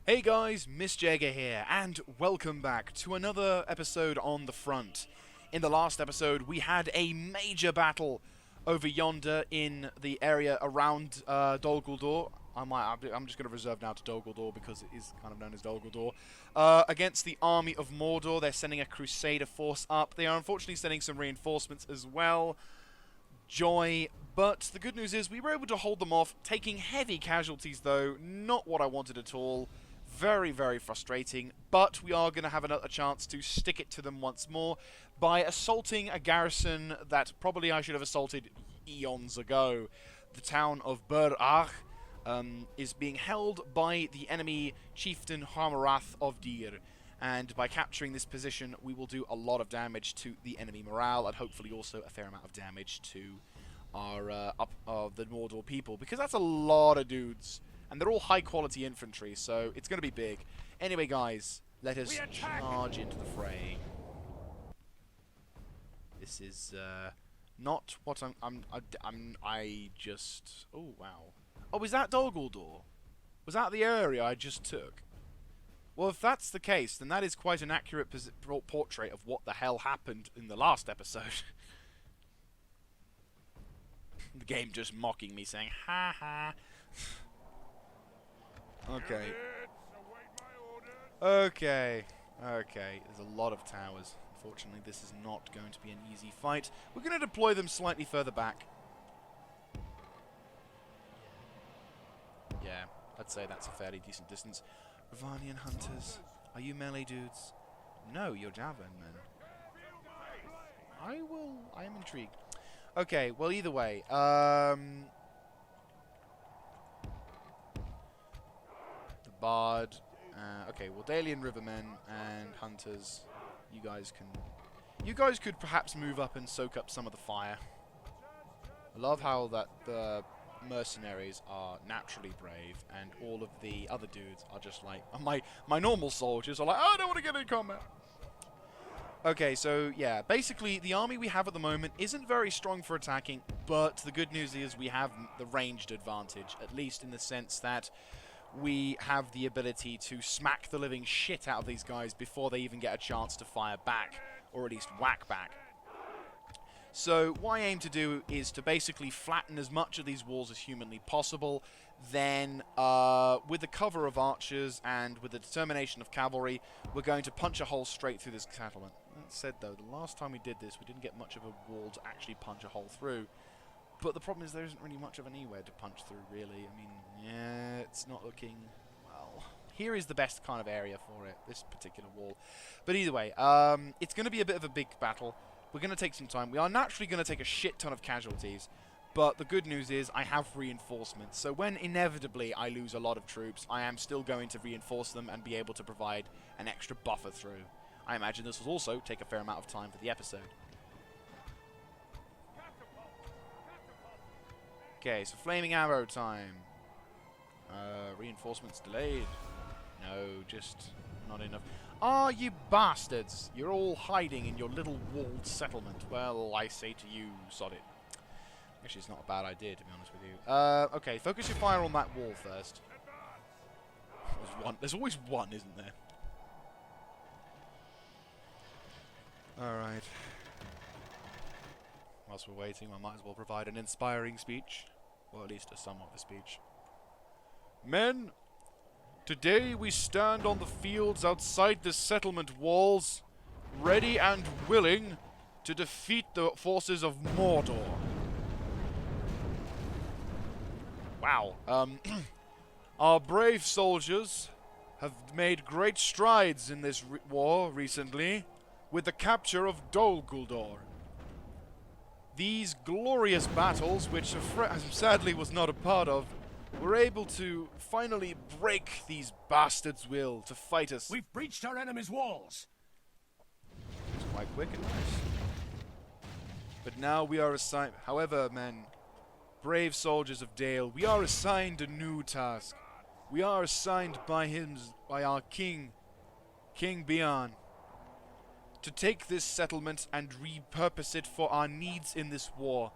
Hey guys, Miss Jagger here, and welcome back to another episode on the front. In the last episode, we had a major battle over yonder in the area around Dol Guldur. I'm just going to reserve now to Dol Guldur because it is kind of known as Dol Guldur. Against the army of Mordor, they're sending a crusader force up. They are unfortunately sending some reinforcements as well. Joy, but the good news is we were able to hold them off, taking heavy casualties though, not what I wanted at all. Very, very frustrating, but we are going to have another chance to stick it to them once more by assaulting a garrison that probably I should have assaulted eons ago. The town of Bur-Ach is being held by the enemy chieftain Harmarath of Dir, and by capturing this position we will do a lot of damage to the enemy morale and hopefully also a fair amount of damage to our the Mordor people, because that's a lot of dudes. And they're all high-quality infantry, so it's going to be big. Anyway, guys, let us charge into the fray. This is not what I just. Oh wow. Oh, is that Dol Guldur? Was that the area I just took? Well, if that's the case, then that is quite an accurate portrait of what the hell happened in the last episode. The game just mocking me, saying, "Ha ha." Okay. Okay. There's a lot of towers. Unfortunately, this is not going to be an easy fight. We're going to deploy them slightly further back. Yeah, I'd say that's a fairly decent distance. Ravanian hunters, are you melee dudes? No, you're javelin men. I am intrigued. Okay, well, either way, Bard. Okay, well, Dalian Rivermen and Hunters, you guys could perhaps move up and soak up some of the fire. I love how that the mercenaries are naturally brave, and all of the other dudes are just like my normal soldiers are like, oh, I don't want to get in combat. Okay, so yeah, basically the army we have at the moment isn't very strong for attacking, but the good news is we have the ranged advantage, at least in the sense that we have the ability to smack the living shit out of these guys before they even get a chance to fire back, or at least whack back. So what I aim to do is to basically flatten as much of these walls as humanly possible, then with the cover of archers and with the determination of cavalry, we're going to punch a hole straight through this settlement. That said though, the last time we did this, we didn't get much of a wall to actually punch a hole through. But the problem is there isn't really much of anywhere to punch through, really. I mean, yeah, it's not looking, well, here is the best kind of area for it, this particular wall. But either way, it's going to be a bit of a big battle. We're going to take some time. We are naturally going to take a shit ton of casualties. But the good news is I have reinforcements. So when inevitably I lose a lot of troops, I am still going to reinforce them and be able to provide an extra buffer through. I imagine this will also take a fair amount of time for the episode. Okay, so flaming arrow time. Reinforcements delayed. No, just not enough. Ah, you bastards! You're all hiding in your little walled settlement. Well, I say to you, sod it. Actually, it's not a bad idea, to be honest with you. Okay, focus your fire on that wall first. There's one. There's always one, isn't there? Alright. Whilst we're waiting, I might as well provide an inspiring speech. Or at least a somewhat of a speech. Men, today we stand on the fields outside the settlement walls, ready and willing to defeat the forces of Mordor. Wow. Our brave soldiers have made great strides in this war recently with the capture of Dol Guldur. These glorious battles, which sadly was not a part of, were able to finally break these bastards' will to fight us. We've breached our enemy's walls. It's quite quick and nice. But now we are assigned... However, men, brave soldiers of Dale, we are assigned a new task. We are assigned by our king, King Bian, to take this settlement and repurpose it for our needs in this war,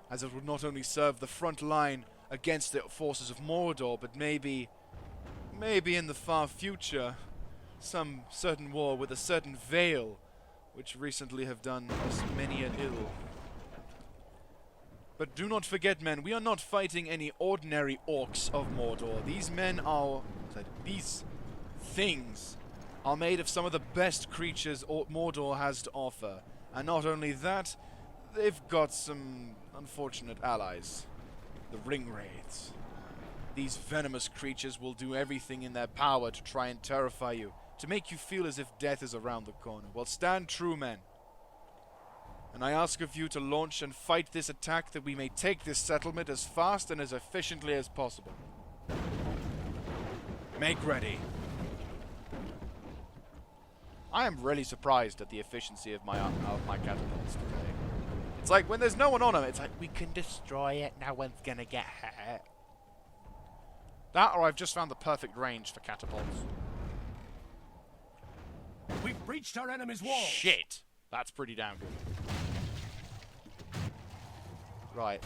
as it would not only serve the front line against the forces of Mordor, but maybe maybe in the far future, some certain war with a certain veil, which recently have done us many an ill. But do not forget, men, we are not fighting any ordinary orcs of Mordor. These men are... these things are made of some of the best creatures Mordor has to offer. And not only that, they've got some unfortunate allies. The Ringwraiths. These venomous creatures will do everything in their power to try and terrify you, to make you feel as if death is around the corner. Well, stand true, men. And I ask of you to launch and fight this attack that we may take this settlement as fast and as efficiently as possible. Make ready. I am really surprised at the efficiency of my catapults today. It's like when there's no one on them, it's like, we can destroy it, no one's gonna get hurt. That, or I've just found the perfect range for catapults. We've breached our enemy's walls. Shit! That's pretty damn good. Right.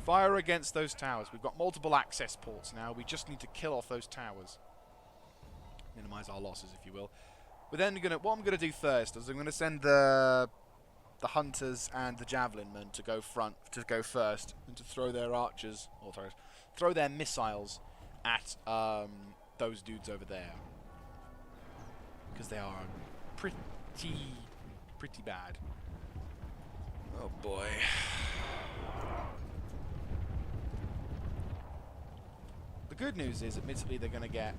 Fire against those towers. We've got multiple access ports now. We just need to kill off those towers. Minimize our losses, if you will. We're then what I'm gonna do first is I'm gonna send the hunters and the javelin men to go first, and to throw their archers, or throw their missiles at those dudes over there, because they are pretty bad. Oh boy. The good news is, admittedly, they're going to get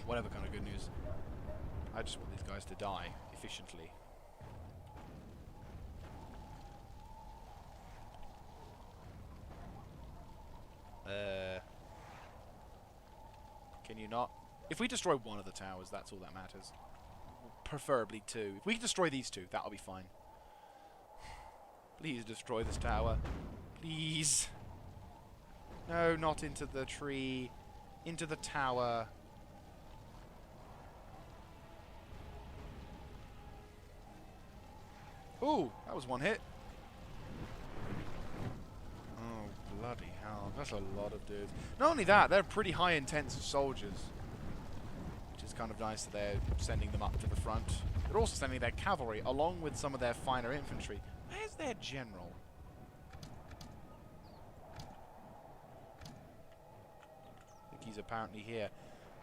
whatever kind of good news. I just want these guys to die efficiently. Can you not? If we destroy one of the towers, that's all that matters. Preferably two. If we destroy these two, that'll be fine. Please destroy this tower. Please. No, not into the tree. Into the tower. Ooh, that was one hit. Oh, bloody hell. That's a lot of dudes. Not only that, they're pretty high intense soldiers. Which is kind of nice that they're sending them up to the front. They're also sending their cavalry along with some of their finer infantry. Where's their general? I think he's apparently here.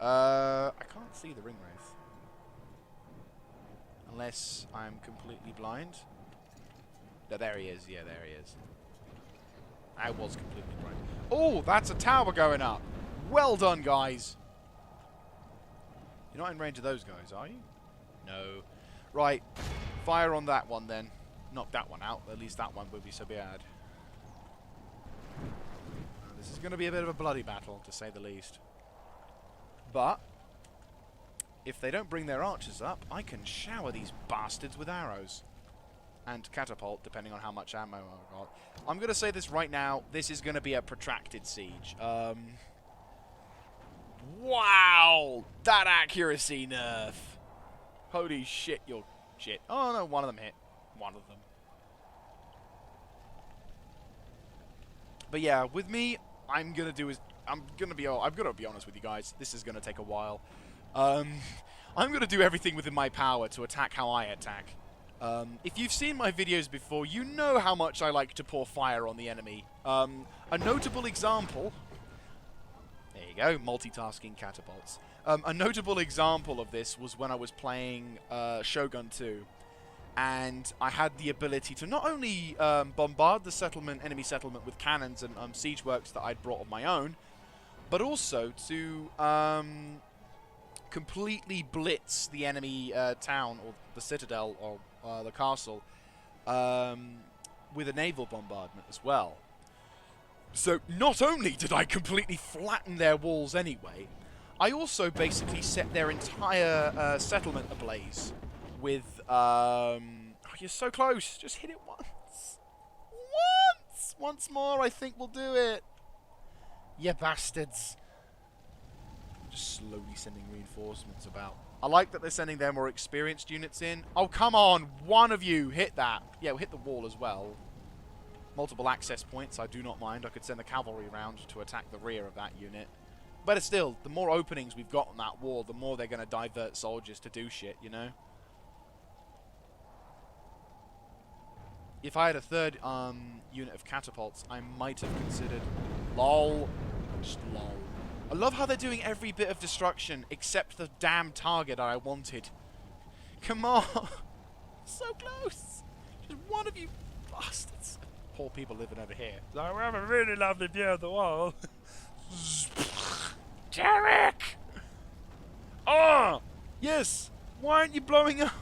I can't see the Ringwraith. Unless I'm completely blind. No, there he is. Yeah, there he is. I was completely blind. Oh, that's a tower going up. Well done, guys. You're not in range of those guys, are you? No. Right. Fire on that one, then. Knock that one out. At least that one would be so bad. This is going to be a bit of a bloody battle, to say the least. But if they don't bring their archers up, I can shower these bastards with arrows. And catapult, depending on how much ammo I've got. I'm going to say this right now. This is going to be a protracted siege. Wow! That accuracy nerf! Holy shit, you're shit. Oh no, one of them hit. One of them. But yeah, with me, I'm going to be honest with you guys. This is going to take a while. I'm going to do everything within my power to attack how I attack. If you've seen my videos before, you know how much I like to pour fire on the enemy. A notable example... There you go, multitasking catapults. A notable example of this was when I was playing Shogun 2. And I had the ability to not only bombard the enemy settlement with cannons and siege works that I'd brought of my own, but also to completely blitz the enemy town, or the citadel, or the castle, with a naval bombardment as well. So not only did I completely flatten their walls anyway, I also basically set their entire settlement ablaze with... oh, you're so close. Just hit it once. Once more, I think we'll do it. You bastards. Just slowly sending reinforcements about. I like that they're sending their more experienced units in. Oh, come on. One of you hit that. Yeah, we'll hit the wall as well. multiple access points, I do not mind. I could send the cavalry around to attack the rear of that unit. But it's still, the more openings we've got on that wall, the more they're going to divert soldiers to do shit, you know? If I had a third unit of catapults, I might have considered... LOL. Just LOL. I love how they're doing every bit of destruction except the damn target I wanted. Come on. So close. Just one of you bastards. Poor people living over here. Like, we have a really lovely view of the wall. Derek! Oh! Yes! Why aren't you blowing up?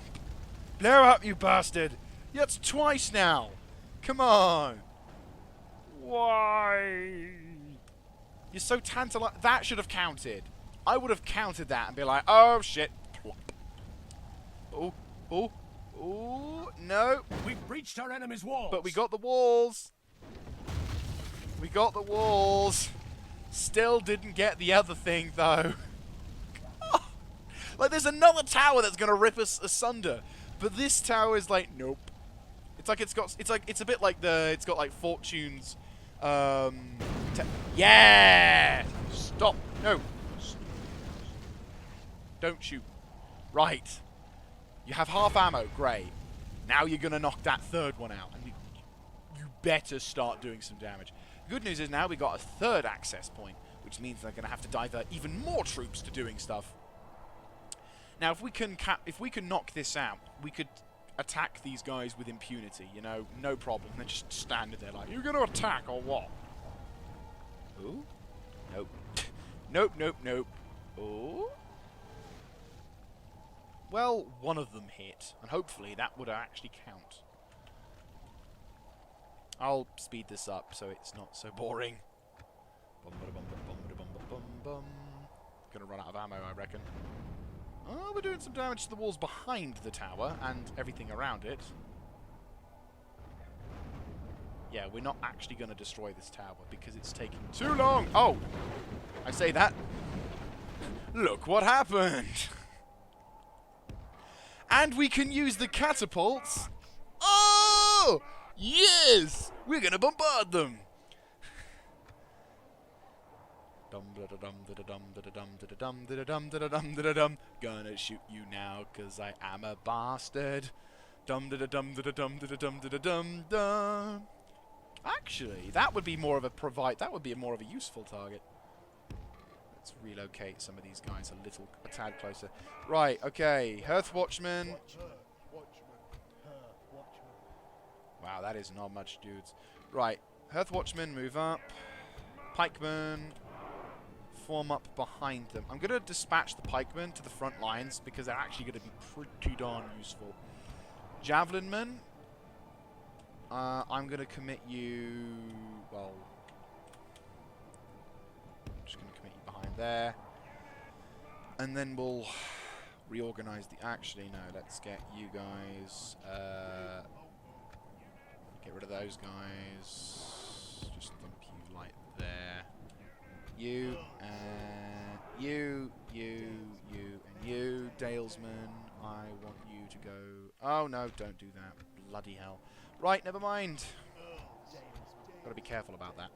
Blow up, you bastard! That's twice now! Come on! Why? You're so tantalizing. That should have counted. I would have counted that and be like, oh shit. Plop. Oh, oh, oh, no. We've breached our enemy's walls. But we got the walls. We got the walls. Still didn't get the other thing, though. Like, there's another tower that's going to rip us asunder. But this tower is like, nope. It's like it's a bit like it's got like Fortune's, yeah! Stop. No. Don't shoot. Right. You have half ammo. Great. Now you're going to knock that third one out. And you better start doing some damage. The good news is now we got a third access point, which means they're going to have to divert even more troops to doing stuff. Now, if we can knock this out, we could attack these guys with impunity, you know, no problem. They're just standing there like, you're going to attack or what? Ooh? Nope. Nope, nope, nope. Ooh? Well, one of them hit, and hopefully that would actually count. I'll speed this up so it's not so boring. Gonna run out of ammo, I reckon. Oh, we're doing some damage to the walls behind the tower and everything around it. Yeah, we're not actually going to destroy this tower because it's taking too long. Oh! I say that. Look what happened! And we can use the catapults. Oh! Yes! We're going to bombard them! Gonna shoot you now, cause I am a bastard. Actually, that would be more of a useful target. Let's relocate some of these guys a tad closer. Right, okay. Hearth Watchman. Wow, that is not much, dudes. Right, Hearth Watchman, move up. Pikemen, form up behind them. I'm going to dispatch the pikemen to the front lines because they're actually going to be pretty darn useful. Javelin men, I'm going to commit you, well, I'm just going to commit you behind there. And then we'll reorganize the, actually no, let's get you guys, get rid of those guys. Just dump you like there. You, you, and you, Dalesman. I want you to go. Oh no, don't do that. Bloody hell. Right, never mind. Gotta be careful about that.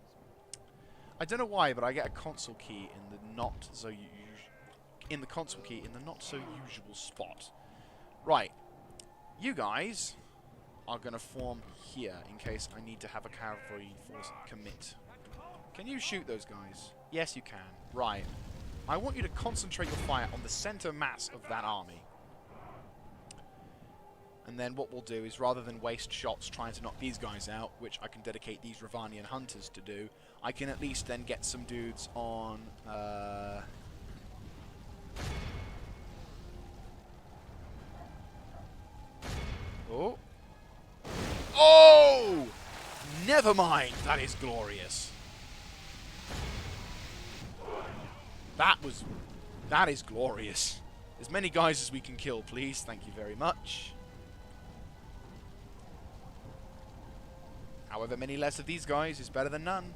I don't know why, but I get a console key in the not so usual spot. Right, you guys are gonna form here in case I need to have a cavalry force commit. Can you shoot those guys? Yes, you can. Right. I want you to concentrate your fire on the center mass of that army. And then what we'll do is, rather than waste shots trying to knock these guys out, which I can dedicate these Ravanian hunters to do, I can at least then get some dudes on... Oh! Oh! Never mind! That is glorious. That is glorious. As many guys as we can kill, please. Thank you very much. However many less of these guys is better than none.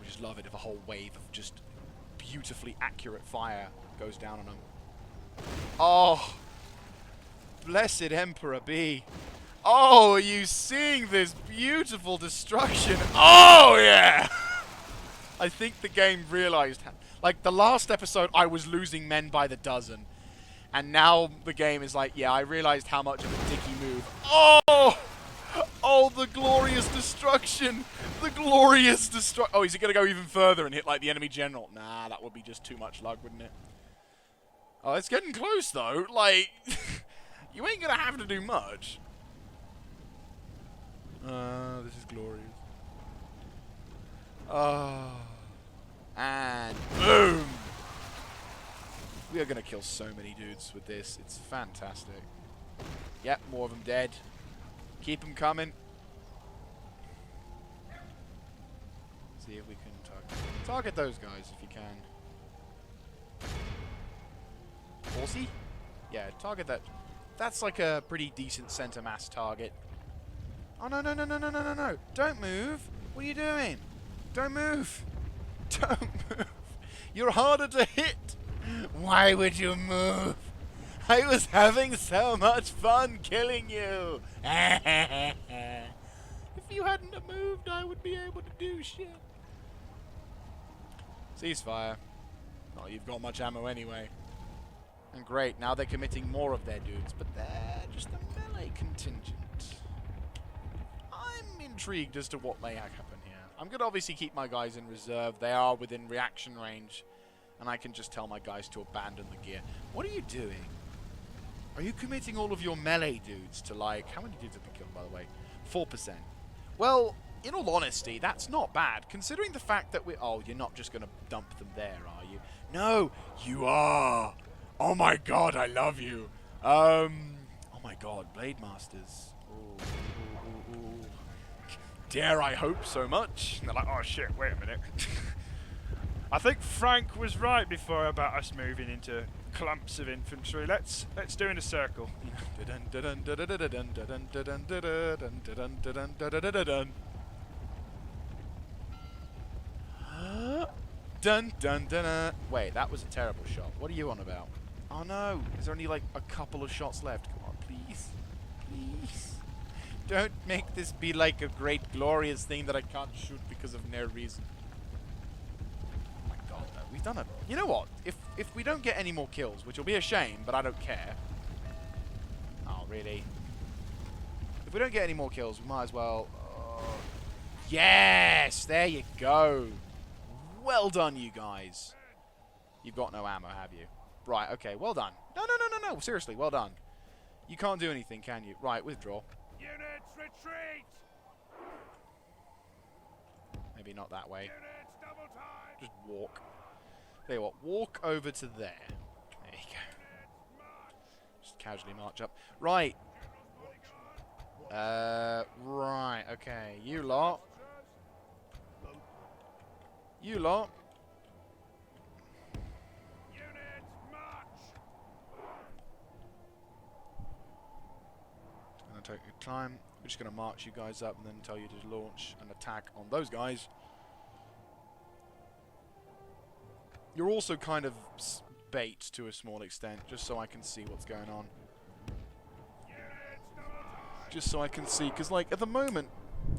We just love it if a whole wave of just beautifully accurate fire goes down on them. Oh! Blessed Emperor be. Oh, are you seeing this beautiful destruction? Oh, yeah! I think the game realized... Like, the last episode, I was losing men by the dozen. And now the game is like, yeah, I realized how much of a dicky move. Oh! Oh, the glorious destruction! The glorious destruction! Oh, is he going to go even further and hit, like, the enemy general? Nah, that would be just too much luck, wouldn't it? Oh, it's getting close, though. Like, you ain't going to have to do much. This is glorious. Oh. And boom! We are going to kill so many dudes with this. It's fantastic. Yep, more of them dead. Keep them coming. See if we can target those guys if you can. Horsey? Yeah, target that. That's like a pretty decent center mass target. Oh, no, no, no, no, no, no, no, no. Don't move. What are you doing? Don't move. Don't move. You're harder to hit. Why would you move? I was having so much fun killing you. If you hadn't have moved, I would be able to do shit. Ceasefire. Oh, you've got much ammo anyway. And great, now they're committing more of their dudes, but they're just a melee contingent. I'm intrigued as to what may happen here. I'm going to obviously keep my guys in reserve. They are within reaction range, and I can just tell my guys to abandon the gear. What are you doing? Are you committing all of your melee dudes to, like... How many dudes have been killed, by the way? 4%. Well, in all honesty, that's not bad, considering the fact that we... Oh, you're not just going to dump them there, are you? No, you are! Oh my god, I love you! Oh my god, Blade Masters. Ooh, ooh, ooh, ooh. Dare I hope so much? And they're like, oh shit, wait a minute. I think Frank was right before about us moving into clumps of infantry. Let's do in a circle. Dun dun dun. Wait, that was a terrible shot. What are you on about? Oh no, is there only like a couple of shots left? Come on, please. Please. Don't make this be like a great glorious thing that I can't shoot because of no reason. Oh my god, no. We've done it. You know what? If we don't get any more kills, which will be a shame, but I don't care. Oh, really? If we don't get any more kills, we might as well... Yes! There you go. Well done, you guys. You've got no ammo, have you? Right, okay, well done. No, no, no, no, no. Seriously, well done. You can't do anything, can you? Right, withdraw. Units retreat! Maybe not that way. Units double time! Just walk. Tell you what, walk over to there. There you go. Just casually march up. Right. Right, okay. You lot. You lot. Units march! Gonna take your time. We're just gonna march you guys up and then tell you to launch an attack on those guys. You're also kind of bait to a small extent, just so I can see what's going on. Just so I can see, because like at the moment,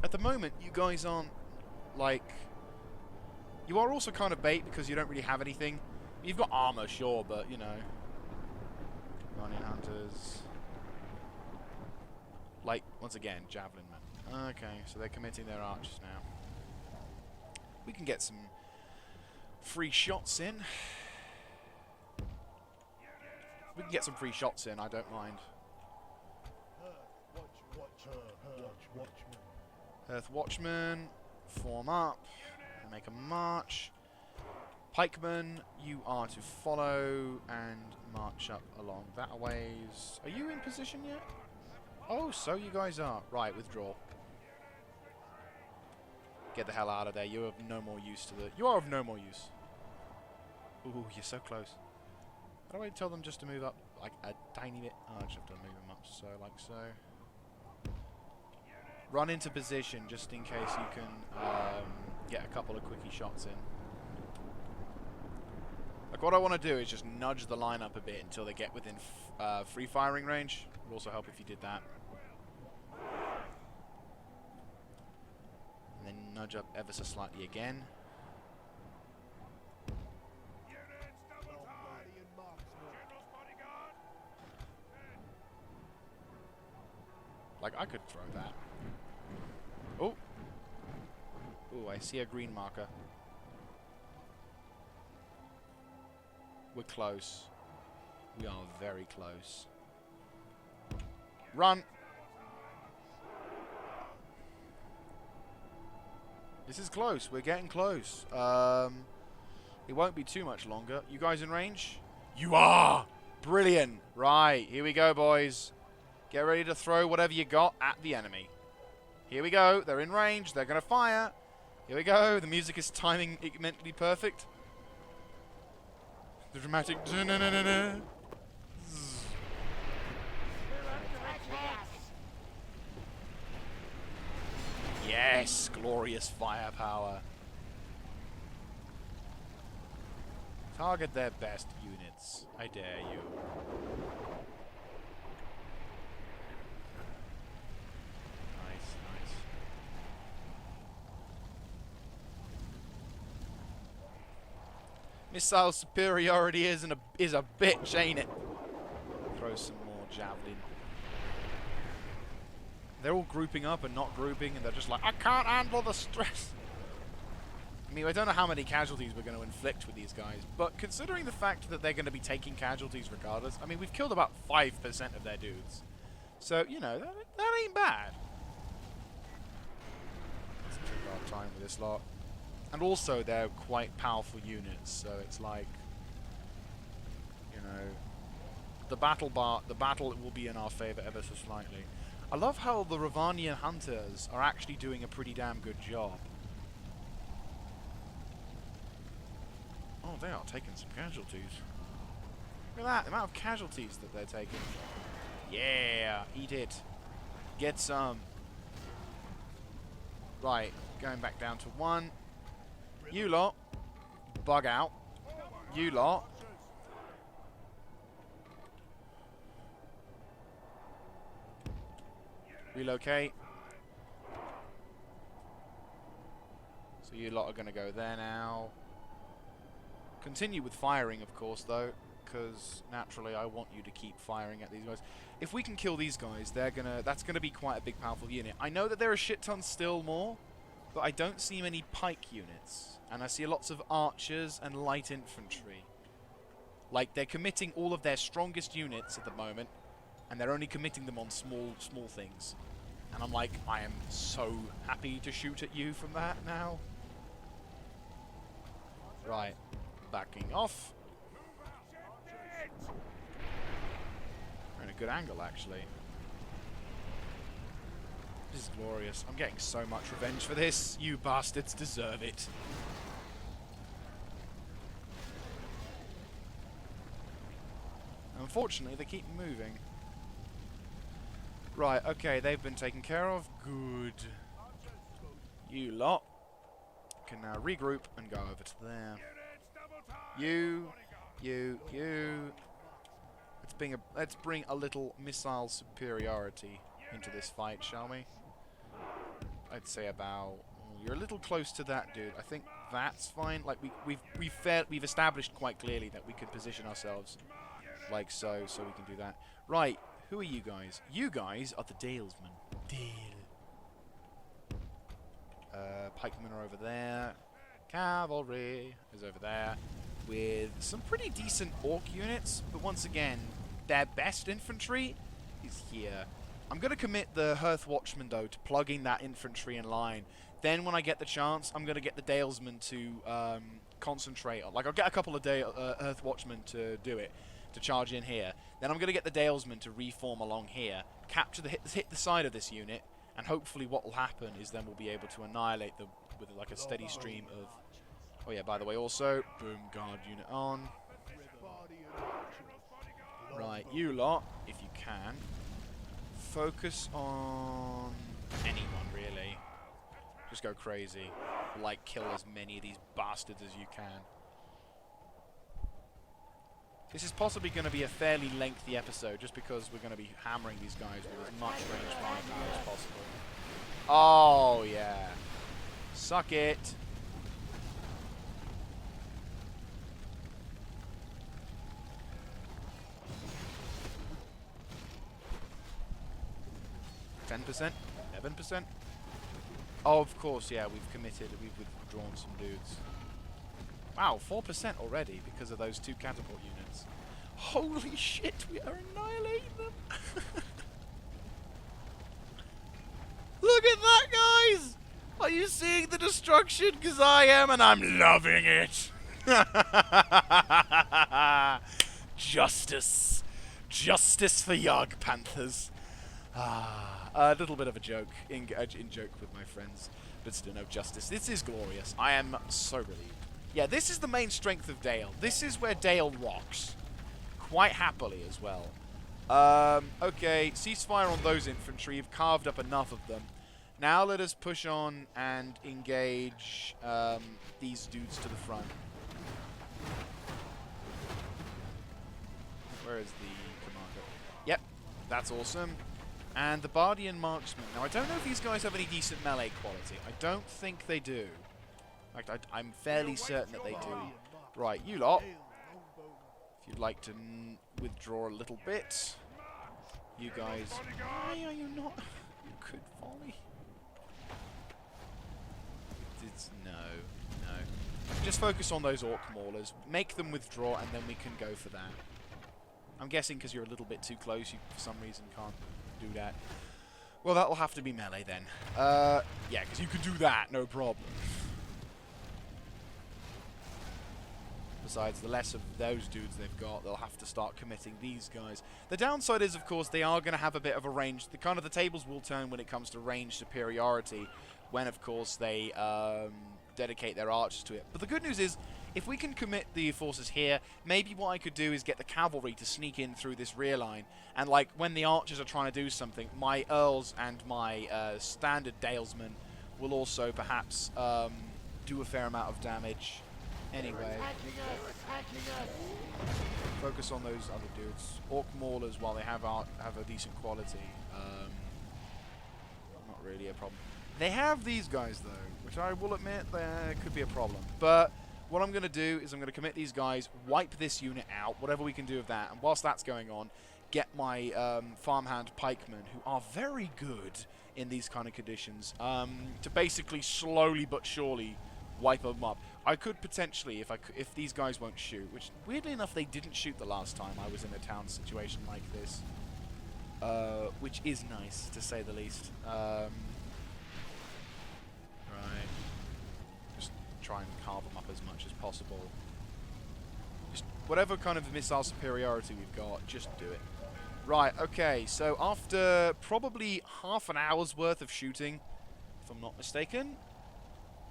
you guys aren't like. You are also kind of bait because you don't really have anything. You've got armor, sure, but you know. Guardian Hunters. Like, once again, Javelin Men. Okay, so they're committing their archers now. We can get some free shots in. We can get some free shots in, I don't mind. Earth Watchmen, form up, and make a march. Pikemen, you are to follow and march up along that ways. Are you in position yet? Oh, so you guys are. Right, withdraw. Get the hell out of there. You are of no more use to the... You are of no more use. Ooh, you're so close. How do I tell them just to move up like a tiny bit? Oh, I just have to move them up so, like so. Run into position just in case you can get a couple of quickie shots in. Like what I want to do is just nudge the line up a bit until they get within free firing range. It would also help if you did that. nudge up ever so slightly again. Like, I could throw that. Oh! Oh, I see a green marker. We're close. We are very close. Run! This is close. We're getting close. It won't be too much longer. You guys in range? You are! Brilliant. Right, here we go, boys. Get ready to throw whatever you got at the enemy. Here we go. They're in range. They're going to fire. Here we go. The music is timing mentally perfect. The dramatic... Yes, glorious firepower. Target their best units. I dare you. Nice, nice. Missile superiority is a bitch, ain't it? Throw some more javelin. They're all grouping up and not grouping, and they're just like, I can't handle the stress. I mean, I don't know how many casualties we're going to inflict with these guys, but considering the fact that they're going to be taking casualties regardless, I mean, we've killed about 5% of their dudes. So, you know, that ain't bad. Let's take our time with this lot. And also, they're quite powerful units, so it's like, you know, the battle will be in our favor ever so slightly. I love how the Ravanian hunters are actually doing a pretty damn good job. Oh, they are taking some casualties. Look at that, the amount of casualties that they're taking. Yeah, eat it. Get some. Right, going back down to 1. You lot, bug out. You lot. Relocate. So you lot are going to go there now. Continue with firing, of course, though, because naturally I want you to keep firing at these guys. If we can kill these guys, that's gonna be quite a big, powerful unit. I know that there are shit tons still more, but I don't see many pike units, and I see lots of archers and light infantry. Like, they're committing all of their strongest units at the moment, and they're only committing them on small things. And I'm like, I am so happy to shoot at you from that now. Right. Backing off. We're in a good angle, actually. This is glorious. I'm getting so much revenge for this. You bastards deserve it. Unfortunately, they keep moving. Right, okay, they've been taken care of. Good. You lot can now regroup and go over to there. You. Let's bring a little missile superiority into this fight, shall we? I'd say about... You're a little close to that, dude. I think that's fine. Like, we've established quite clearly that we can position ourselves like so we can do that. Right, who are you guys? You guys are the Dalesmen. Pikemen are over there. Cavalry is over there. With some pretty decent orc units, but once again, their best infantry is here. I'm going to commit the Hearth Watchman, though, to plugging that infantry in line. Then when I get the chance, I'm going to get the Dalesmen to concentrate on... Like, I'll get a couple of Hearth Watchmen to do it, to charge in here. Then I'm going to get the Dalesmen to reform along here, capture hit the side of this unit, and hopefully what will happen is then we'll be able to annihilate them with, like, a steady stream of... Oh yeah, by the way, also, boom, guard unit on. Right, you lot, if you can, focus on anyone, really. Just go crazy. Like, kill as many of these bastards as you can. This is possibly going to be a fairly lengthy episode, just because we're going to be hammering these guys with as much range firepower as possible. Oh, yeah. Suck it. %? 11%? Oh, of course, yeah, we've committed. We've withdrawn some dudes. Wow, 4% already because of those 2 catapult units. Holy shit, we are annihilating them. Look at that, guys! Are you seeing the destruction? Because I am, and I'm loving it. Justice. Justice for Yarg Panthers. A little bit of a joke, in joke with my friends, but still no justice. This is glorious. I am so relieved. Yeah, this is the main strength of Dale. This is where Dale rocks. Quite happily as well. Okay, ceasefire on those infantry. You've carved up enough of them. Now let us push on and engage these dudes to the front. Where is the commander? Yep, that's awesome. And the Bardian Marksman. Now, I don't know if these guys have any decent melee quality. I don't think they do. In fact, I'm fairly certain that they do. Right, you lot. If you'd like to withdraw a little bit. You guys... Why are you not... You could volley. No. Just focus on those Orc Maulers. Make them withdraw, and then we can go for that. I'm guessing because you're a little bit too close, you for some reason can't do that. Well, that will have to be melee then. Yeah, because you can do that, no problem. Besides, the less of those dudes they've got, they'll have to start committing these guys. The downside is, of course, they are going to have a bit of a range. The tables will turn when it comes to range superiority, when, of course, they dedicate their archers to it. But the good news is, if we can commit the forces here, maybe what I could do is get the cavalry to sneak in through this rear line. And, like, when the archers are trying to do something, my earls and my standard dalesmen will also perhaps do a fair amount of damage. Anyway, focus on those other dudes. Orc Maulers, while they have a decent quality, not really a problem. They have these guys, though, which I will admit there could be a problem. But what I'm going to do is I'm going to commit these guys, wipe this unit out, whatever we can do with that, and whilst that's going on, get my farmhand pikemen, who are very good in these kind of conditions, to basically slowly but surely wipe them up. I could potentially, if these guys won't shoot, which weirdly enough they didn't shoot the last time I was in a town situation like this, which is nice to say the least. Right, just try and carve them up as much as possible. Just whatever kind of missile superiority we've got, just do it. Right, okay, so after probably half an hour's worth of shooting, if I'm not mistaken.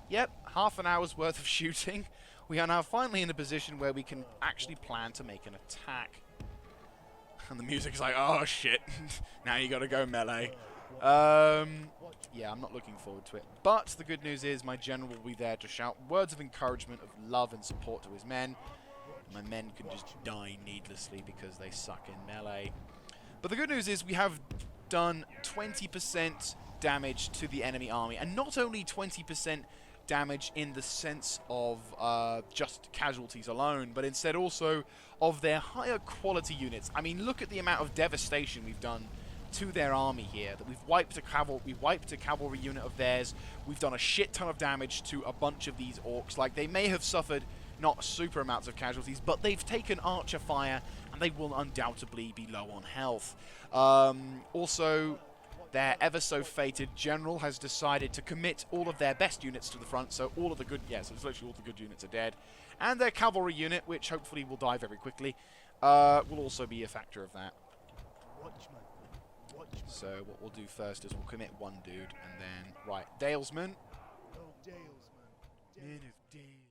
Yep, half an hour's worth of shooting. We are now finally in a position where we can actually plan to make an attack. And the music's like, oh shit, now you gotta go melee. Yeah, I'm not looking forward to it. But the good news is my general will be there to shout words of encouragement, of love and support to his men. My men can just die needlessly because they suck in melee. But the good news is we have done 20% damage to the enemy army. And not only 20% damage in the sense of just casualties alone, but instead also of their higher quality units. I mean, look at the amount of devastation we've done to their army here. That we've wiped a cavalry unit of theirs. We've done a shit ton of damage to a bunch of these orcs. Like, they may have suffered not super amounts of casualties, but they've taken archer fire, and they will undoubtedly be low on health. Also, their ever-so-fated general has decided to commit all of their best units to the front, so all of the good... Yes, it's literally all the good units are dead. And their cavalry unit, which hopefully will die very quickly, will also be a factor of that. So what we'll do first is we'll commit one dude, and then... Right, Dalesman. Oh, Dalesman. Men of Dale.